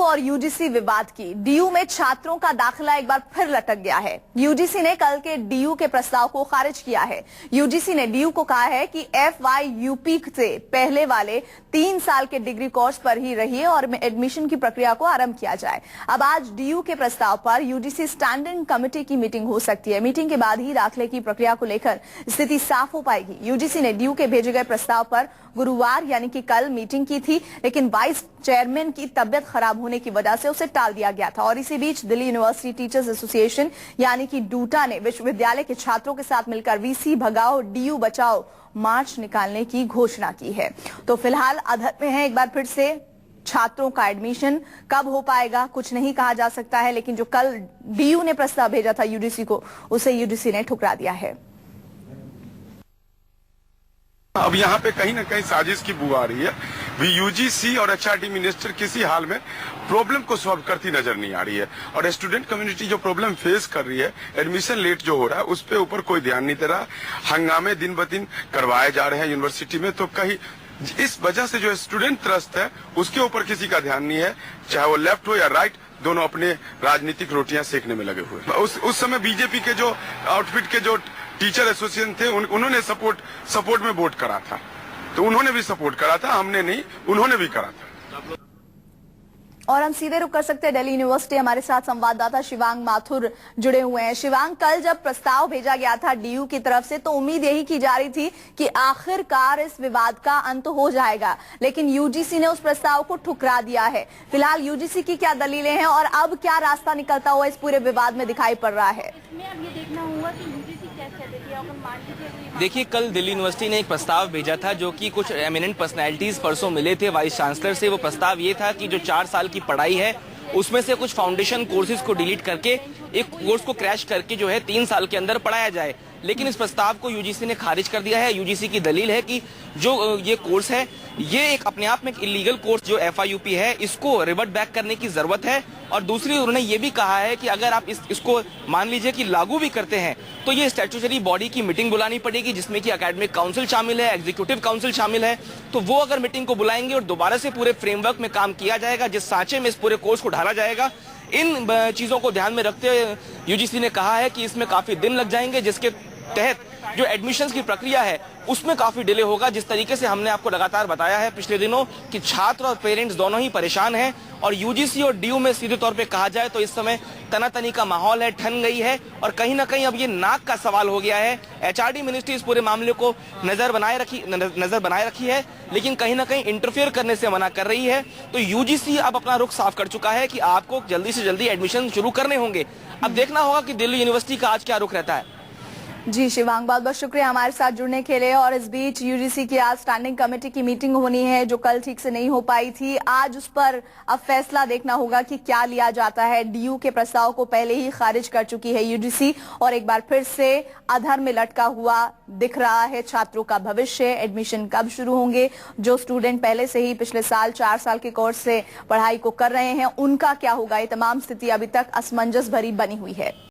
और यूजीसी विवाद की। डीयू में छात्रों का दाखिला एक बार फिर लटक गया है। यूजीसी ने कल के डीयू के प्रस्ताव को खारिज किया है। यूजीसी ने डीयू को कहा है कि FYUP से पहले वाले 3 साल के डिग्री कोर्स पर ही रहिए और एडमिशन की प्रक्रिया को आरंभ किया जाए। अब आज डीयू के प्रस्ताव पर यूजीसी स्टैंडिंग कमेटी की मीटिंग हो सकती है। मीटिंग के बाद ही दाखिले की प्रक्रिया को लेकर स्थिति साफ हो पाएगी। यूजीसी ने डीयू के भेजे गए प्रस्ताव पर गुरुवार यानी कि कल मीटिंग की थी, लेकिन वाइस चेयरमैन की तबियत खराब होने की वजह से उसे टाल दिया गया था। और इसी बीच दिल्ली यूनिवर्सिटी टीचर्स एसोसिएशन यानी कि डूटा ने विश्वविद्यालय के छात्रों के साथ मिलकर वीसी भगाओ डीयू बचाओ मार्च निकालने की घोषणा की है। तो फिलहाल अधर में है। एक बार फिर से छात्रों का एडमिशन कब हो पाएगा कुछ नहीं कहा जा सकता है, लेकिन जो कल डीयू ने प्रस्ताव भेजा था यूजीसी को, उसे यूजीसी ने ठुकरा दिया है। अब यहाँ पे कहीं ना कहीं साजिश की बू आ रही है। यूजीसी और HRD मिनिस्टर किसी हाल में प्रॉब्लम को सॉल्व करती नजर नहीं आ रही है और स्टूडेंट कम्युनिटी जो प्रॉब्लम फेस कर रही है, एडमिशन लेट जो हो रहा है उस पे ऊपर कोई ध्यान नहीं दे रहा। हंगामे दिन ब दिन करवाए जा रहे हैं यूनिवर्सिटी में, तो कहीं इस वजह से जो स्टूडेंट ट्रस्ट है उसके ऊपर किसी का ध्यान नहीं है, चाहे वो लेफ्ट हो या राइट, दोनों अपने राजनीतिक रोटियां सेकने में लगे हुए। उस समय बीजेपी के जो आउटफिट के जो टीचर एसोसिएशन थे उन्होंने सपोर्ट में वोट करा था, तो उन्होंने भी सपोर्ट करा था, हमने नहीं, उन्होंने भी करा था। और हम सीधे रुक कर सकते हैं दिल्ली यूनिवर्सिटी। हमारे साथ संवाददाता शिवांग माथुर जुड़े हुए हैं। शिवांग, कल जब प्रस्ताव भेजा गया था डीयू की तरफ से तो उम्मीद यही की जा रही थी कि आखिरकार इस विवाद का अंत हो जाएगा, लेकिन यूजीसी ने उस प्रस्ताव को ठुकरा दिया है। फिलहाल यूजीसी की क्या दलीलें हैं और अब क्या रास्ता निकलता हुआ इस पूरे विवाद में दिखाई पड़ रहा है? इसमें अब ये देखना होगा कि यूजीसी क्या कहती है। देखिए, कल दिल्ली यूनिवर्सिटी ने एक प्रस्ताव भेजा था जो कि कुछ एमिनेंट पर्सनैलिटीज परसों मिले थे वाइस चांसलर से। वो प्रस्ताव ये था कि जो 4 साल की पढ़ाई है उसमें से कुछ फाउंडेशन कोर्सेज को डिलीट करके एक कोर्स को क्रैश करके जो है 3 साल के अंदर पढ़ाया जाए, लेकिन इस प्रस्ताव को यूजीसी ने खारिज कर दिया है। यूजीसी की दलील है कि जो ये कोर्स है ये एक अपने आप में एक इलीगल कोर्स जो FYUP है इसको रिवर्ट बैक करने की जरूरत है। और दूसरी उन्होंने ये भी कहा है कि अगर आप इसको मान लीजिए कि लागू भी करते हैं तो ये स्टैट्यूटरी बॉडी की मीटिंग बुलानी पड़ेगी जिसमें कि एकेडमिक काउंसिल शामिल है, एग्जीक्यूटिव काउंसिल शामिल है। तो वो अगर मीटिंग को बुलाएंगे और दोबारा से पूरे फ्रेमवर्क में काम किया जाएगा जिस सांचे में इस पूरे कोर्स को ढाला जाएगा, इन चीजों को ध्यान में रखते हुए यूजीसी ने कहा है कि इसमें काफी दिन लग जाएंगे, जिसके तहत जो एडमिशंस की प्रक्रिया है उसमें काफी डिले होगा। जिस तरीके से हमने आपको लगातार बताया है पिछले दिनों कि छात्र और पेरेंट्स दोनों ही परेशान हैं और यूजीसी और डीयू में सीधे तौर पे कहा जाए तो इस समय तनातनी का माहौल है, ठन गई है और कहीं ना कहीं अब ये नाक का सवाल हो गया है। HRD मिनिस्ट्री इस पूरे मामले को नजर बनाए रखी है, लेकिन कहीं ना कहीं इंटरफेयर करने से मना कर रही है। तो यूजीसी अब अपना रुख साफ कर चुका है कि आपको जल्दी से जल्दी एडमिशन शुरू करने होंगे। अब देखना होगा कि दिल्ली यूनिवर्सिटी का आज क्या रुख रहता है। जी शिवांग, बहुत बहुत शुक्रिया हमारे साथ जुड़ने के लिए। और इस बीच यूजीसी की आज स्टैंडिंग कमेटी की मीटिंग होनी है जो कल ठीक से नहीं हो पाई थी। आज उस पर अब फैसला देखना होगा कि क्या लिया जाता है। डीयू के प्रस्ताव को पहले ही खारिज कर चुकी है यूजीसी और एक बार फिर से अधर में लटका हुआ दिख रहा है छात्रों का भविष्य। एडमिशन कब शुरू होंगे? जो स्टूडेंट पहले से ही पिछले साल 4 साल के कोर्स से पढ़ाई को कर रहे हैं उनका क्या होगा? ये तमाम स्थिति अभी तक असमंजस भरी बनी हुई है।